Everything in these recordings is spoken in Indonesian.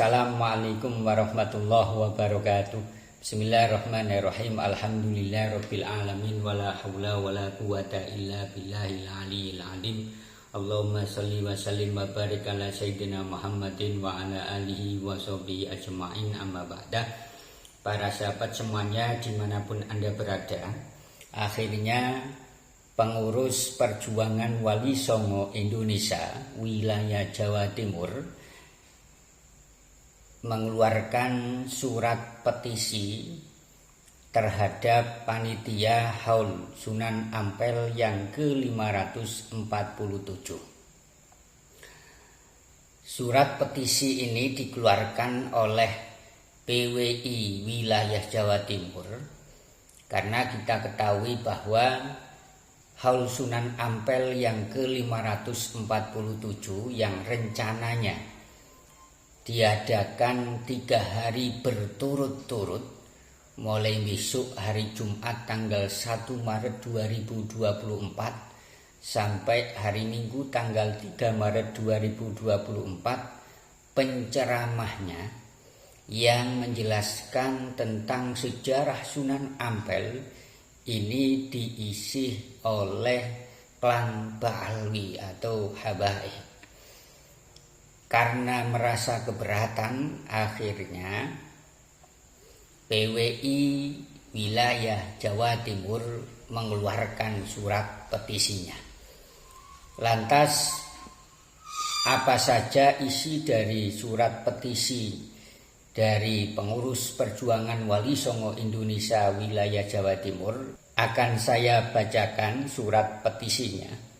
Assalamualaikum warahmatullahi wabarakatuh. Bismillahirrahmanirrahim. Alhamdulillahirabbil alamin wala haula wala quwata illa billahil aliyil azim. Allahumma shalli wa sallim wa barik ala sayyidina Muhammadin wa ala alihi wa sahbihi ajma'in, amma ba'da. Para sahabat semuanya dimanapun Anda berada, akhirnya pengurus perjuangan Wali Songo Indonesia wilayah Jawa Timur mengeluarkan surat petisi terhadap panitia Haul Sunan Ampel yang ke-547. Surat petisi ini dikeluarkan oleh PWI wilayah Jawa Timur karena kita ketahui bahwa Haul Sunan Ampel yang ke-547 yang rencananya diadakan 3 hari berturut-turut mulai besok hari Jumat tanggal 1 Maret 2024 sampai hari Minggu tanggal 3 Maret 2024. Penceramahnya yang menjelaskan tentang sejarah Sunan Ampel ini diisi oleh klan Ba'alwi atau Habaib. Karena merasa keberatan, akhirnya PWI wilayah Jawa Timur mengeluarkan surat petisinya. Lantas, apa saja isi dari surat petisi dari pengurus perjuangan Wali Songo Indonesia wilayah Jawa Timur? Akan saya bacakan surat petisinya.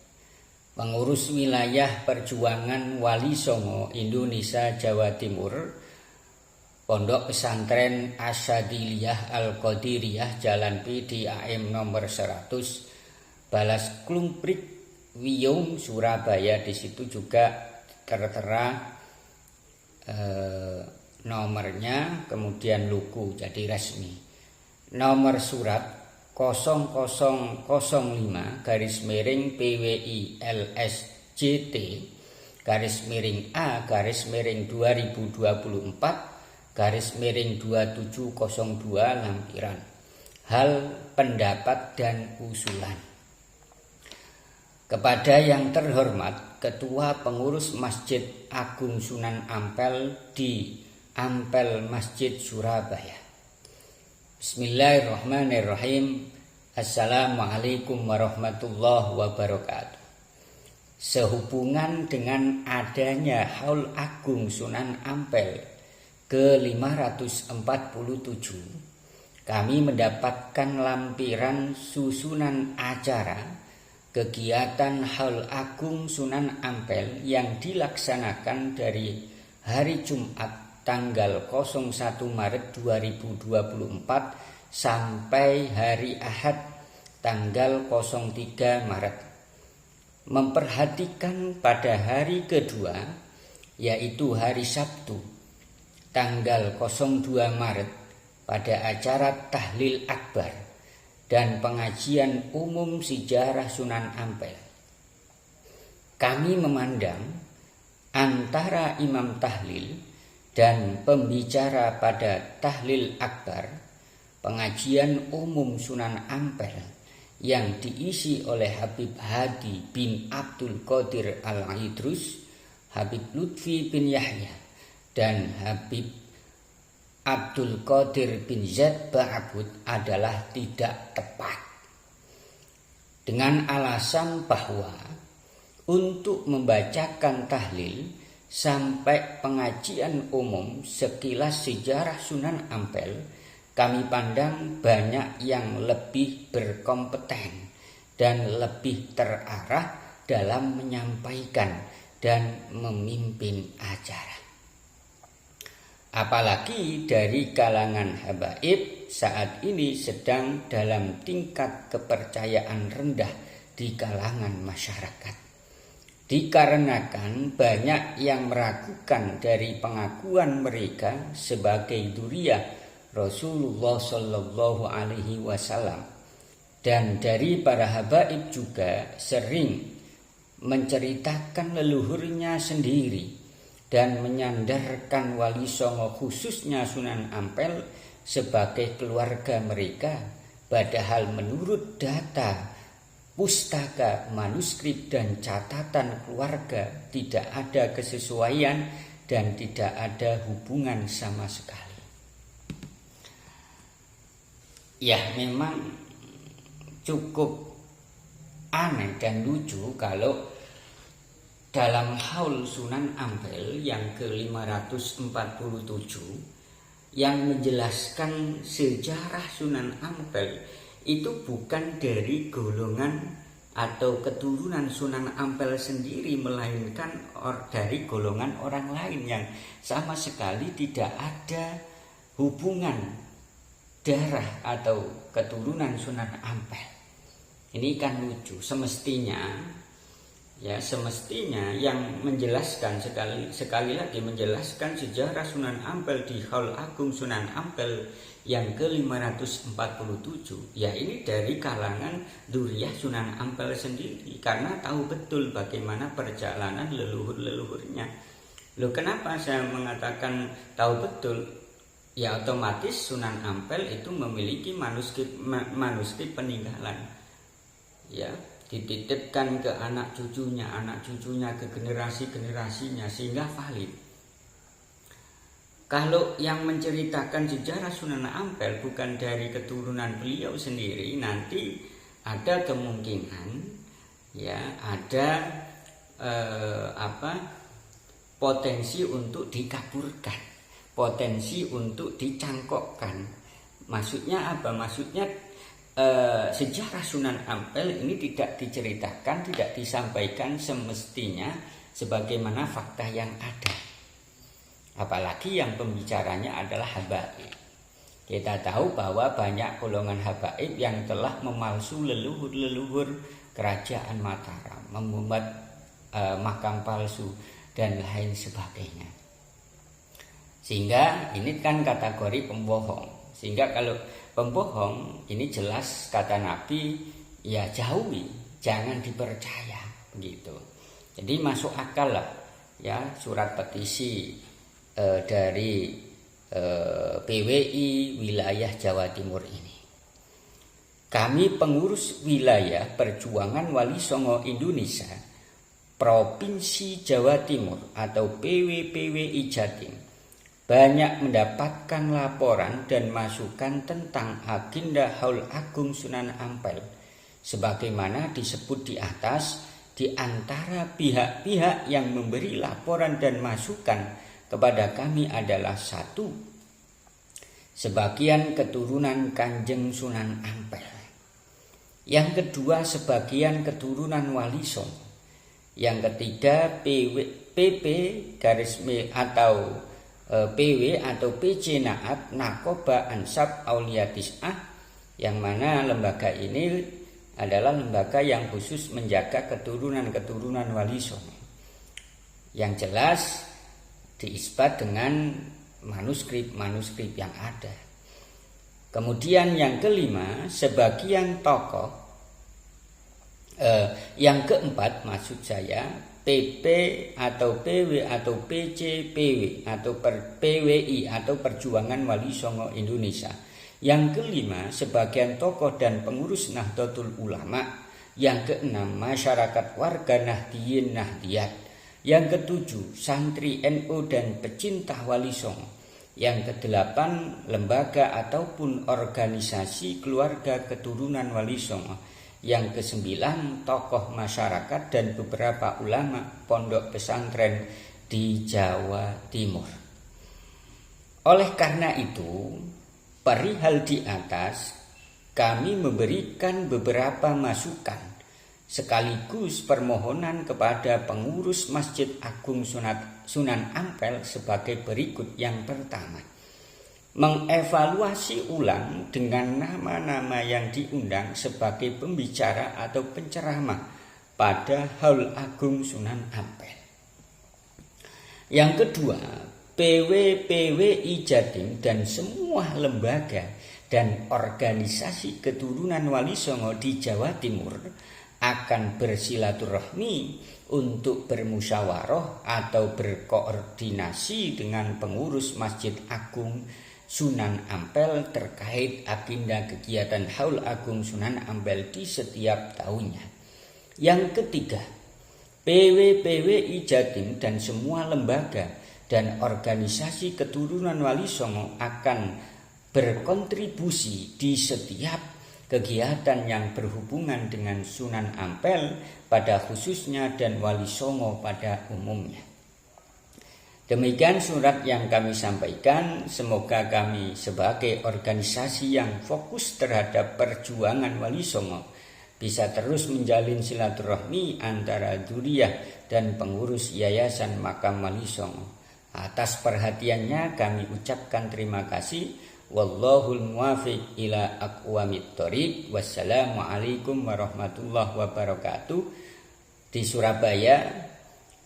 Pengurus wilayah perjuangan Wali Songo Indonesia Jawa Timur, Pondok Pesantren Asyadiliyah Al-Qadiriyah Jalan PDAM nomor 100 Balas Klumprik Wiyung Surabaya. Di situ juga tertera nomornya, kemudian luku, jadi resmi. Nomor surat 0005 garis miring PWI LSJT garis miring A garis miring 2024 garis miring 2702 lampiran. Hal pendapat dan usulan. Kepada yang terhormat Ketua Pengurus Masjid Agung Sunan Ampel di Ampel Masjid Surabaya. Bismillahirrahmanirrahim. Assalamualaikum warahmatullahi wabarakatuh. Sehubungan dengan adanya Haul Agung Sunan Ampel ke-547, kami mendapatkan lampiran susunan acara kegiatan Haul Agung Sunan Ampel yang dilaksanakan dari hari Jumat tanggal 01 Maret 2024 sampai hari Ahad tanggal 03 Maret. Memperhatikan pada hari kedua, yaitu hari Sabtu tanggal 02 Maret pada acara Tahlil Akbar dan pengajian umum sejarah Sunan Ampel. Kami memandang antara imam tahlil dan pembicara pada Tahlil Akbar, pengajian umum Sunan Ampel yang diisi oleh Habib Hadi bin Abdul Qadir Al-Idrus, Habib Lutfi bin Yahya, dan Habib Abdul Qadir bin Zaid Ba'abud adalah tidak tepat. Dengan alasan bahwa untuk membacakan tahlil sampai pengajian umum sekilas sejarah Sunan Ampel, kami pandang banyak yang lebih berkompeten dan lebih terarah dalam menyampaikan dan memimpin acara. Apalagi dari kalangan habaib saat ini sedang dalam tingkat kepercayaan rendah di kalangan masyarakat. Dikarenakan banyak yang meragukan dari pengakuan mereka sebagai dzurriyyah Rasulullah Shallallahu Alaihi Wasallam, dan dari para habaib juga sering menceritakan leluhurnya sendiri dan menyandarkan Wali Songo khususnya Sunan Ampel sebagai keluarga mereka, padahal menurut data pustaka, manuskrip dan catatan keluarga tidak ada kesesuaian dan tidak ada hubungan sama sekali. Ya, memang cukup aneh dan lucu kalau dalam Haul Sunan Ampel yang ke-547 yang menjelaskan sejarah Sunan Ampel itu bukan dari golongan atau keturunan Sunan Ampel sendiri, melainkan dari golongan orang lain yang sama sekali tidak ada hubungan darah atau keturunan Sunan Ampel. Ini kan lucu. Semestinya yang menjelaskan sekali lagi menjelaskan sejarah Sunan Ampel di Haul Agung Sunan Ampel yang ke-547 ya ini dari kalangan Dzurriyyah Sunan Ampel sendiri, karena tahu betul bagaimana perjalanan leluhur-leluhurnya. Loh, kenapa saya mengatakan tahu betul? Ya otomatis Sunan Ampel itu memiliki manuskrip peninggalan, ya dititipkan ke anak cucunya ke generasi-generasinya sehingga valid. Kalau yang menceritakan sejarah Sunan Ampel bukan dari keturunan beliau sendiri, nanti ada kemungkinan ya ada potensi untuk dikaburkan, potensi untuk dicangkokkan. Maksudnya apa? Maksudnya sejarah Sunan Ampel ini tidak diceritakan, tidak disampaikan semestinya sebagaimana fakta yang ada. Apalagi yang pembicaranya adalah habaib. Kita tahu bahwa banyak golongan habaib yang telah memalsu leluhur-leluhur kerajaan Mataram, membuat makam palsu dan lain sebagainya. Sehingga ini kan kategori pembohong. Sehingga kalau pembohong ini jelas kata Nabi ya jauhi, jangan dipercaya begitu. Jadi masuk akal lah ya surat petisi dari PWI wilayah Jawa Timur ini. Kami pengurus wilayah Perjuangan Wali Songo Indonesia Provinsi Jawa Timur atau PWPWI Jatim banyak mendapatkan laporan dan masukan tentang agenda Haul Agung Sunan Ampel. Sebagaimana disebut di atas, di antara pihak-pihak yang memberi laporan dan masukan kepada kami adalah 1. Sebagian keturunan Kanjeng Sunan Ampel. Yang kedua, sebagian keturunan Wali Songo. Yang ketiga, PP atau PW atau PC Naat Nakoba Ansab Aulia Tis'ah, yang mana lembaga ini adalah lembaga yang khusus menjaga keturunan-keturunan Wali Songo. Yang jelas diisbat dengan manuskrip yang ada. Kemudian yang kelima, sebagian tokoh yang keempat maksud saya PP atau PW atau PC PW atau PWI atau Perjuangan Wali Songo Indonesia. Yang kelima, sebagian tokoh dan pengurus Nahdlatul Ulama. Yang keenam, masyarakat warga Nahdiyin Nahdiyat. Yang ketujuh, santri NU dan pecinta Wali Songo. Yang kedelapan, lembaga ataupun organisasi keluarga keturunan Wali Songo. Yang kesembilan, tokoh masyarakat dan beberapa ulama pondok pesantren di Jawa Timur. Oleh karena itu, perihal di atas, kami memberikan beberapa masukan sekaligus permohonan kepada pengurus Masjid Agung Sunan Ampel sebagai berikut. Yang pertama, mengevaluasi ulang dengan nama-nama yang diundang sebagai pembicara atau penceramah pada Haul Agung Sunan Ampel. Yang kedua, PWPWI Jatim dan semua lembaga dan organisasi keturunan Wali Songo di Jawa Timur akan bersilaturahmi untuk bermusyawarah atau berkoordinasi dengan pengurus Masjid Agung Sunan Ampel terkait agenda kegiatan Haul Agung Sunan Ampel di setiap tahunnya. Yang ketiga, PWPWI Jatim dan semua lembaga dan organisasi keturunan Wali Songo akan berkontribusi di setiap kegiatan yang berhubungan dengan Sunan Ampel pada khususnya dan Wali Songo pada umumnya. Demikian surat yang kami sampaikan. Semoga kami sebagai organisasi yang fokus terhadap perjuangan Wali Songo bisa terus menjalin silaturahmi antara dzurriyyah dan pengurus Yayasan Makam Wali Songo. Atas perhatiannya kami ucapkan terima kasih. Wallahul muwafiq ila aqwamit thoriq. Wassalamualaikum warahmatullahi wabarakatuh. Di Surabaya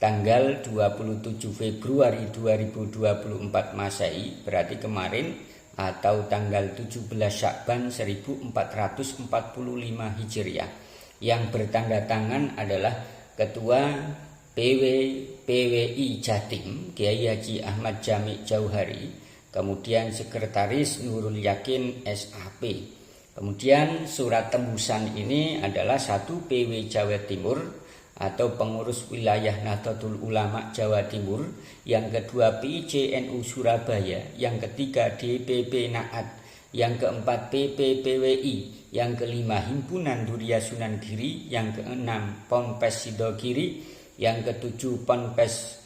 tanggal 27 Februari 2024 Masehi, berarti kemarin, atau tanggal 17 Syakban 1445 Hijriah. Yang bertanda tangan adalah Ketua PWPWI Jatim Kiai Haji Ahmad Jamik Jauhari, kemudian Sekretaris Nurul Yakin SAP. Kemudian surat tembusan ini adalah 1 PW Jawa Timur atau pengurus wilayah Nahdlatul Ulama Jawa Timur, yang kedua PICNU Surabaya, yang ketiga DPP Naat, yang keempat PPPWI, yang kelima Himpunan Dzurriyyah Sunan Giri, yang keenam Ponpes Sidogiri, yang ketujuh Ponpes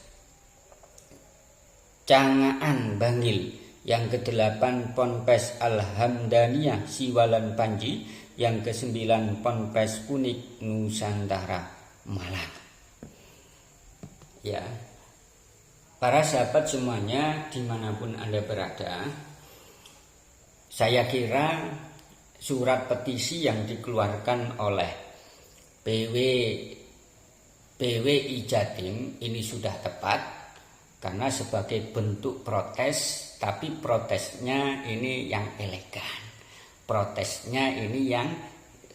Cangaan Bangil, yang kedelapan Ponpes Alhamdaniyah Siwalan Panji, yang kesembilan Ponpes Unik Nusantara Malang. Ya, para sahabat semuanya dimanapun Anda berada, saya kira surat petisi yang dikeluarkan oleh PWI Jatim ini sudah tepat, karena sebagai bentuk protes, tapi protesnya ini yang elegan, protesnya ini yang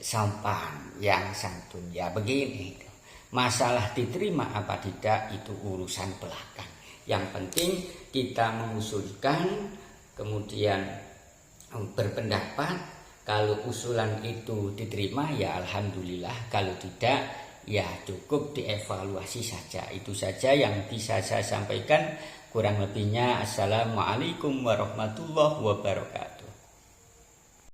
sopan, yang santun. Ya begini, masalah diterima apa tidak itu urusan belakang. Yang penting kita mengusulkan, kemudian berpendapat. Kalau usulan itu diterima ya alhamdulillah, kalau tidak ya cukup dievaluasi saja. Itu saja yang bisa saya sampaikan. Kurang lebihnya assalamualaikum warahmatullahi wabarakatuh.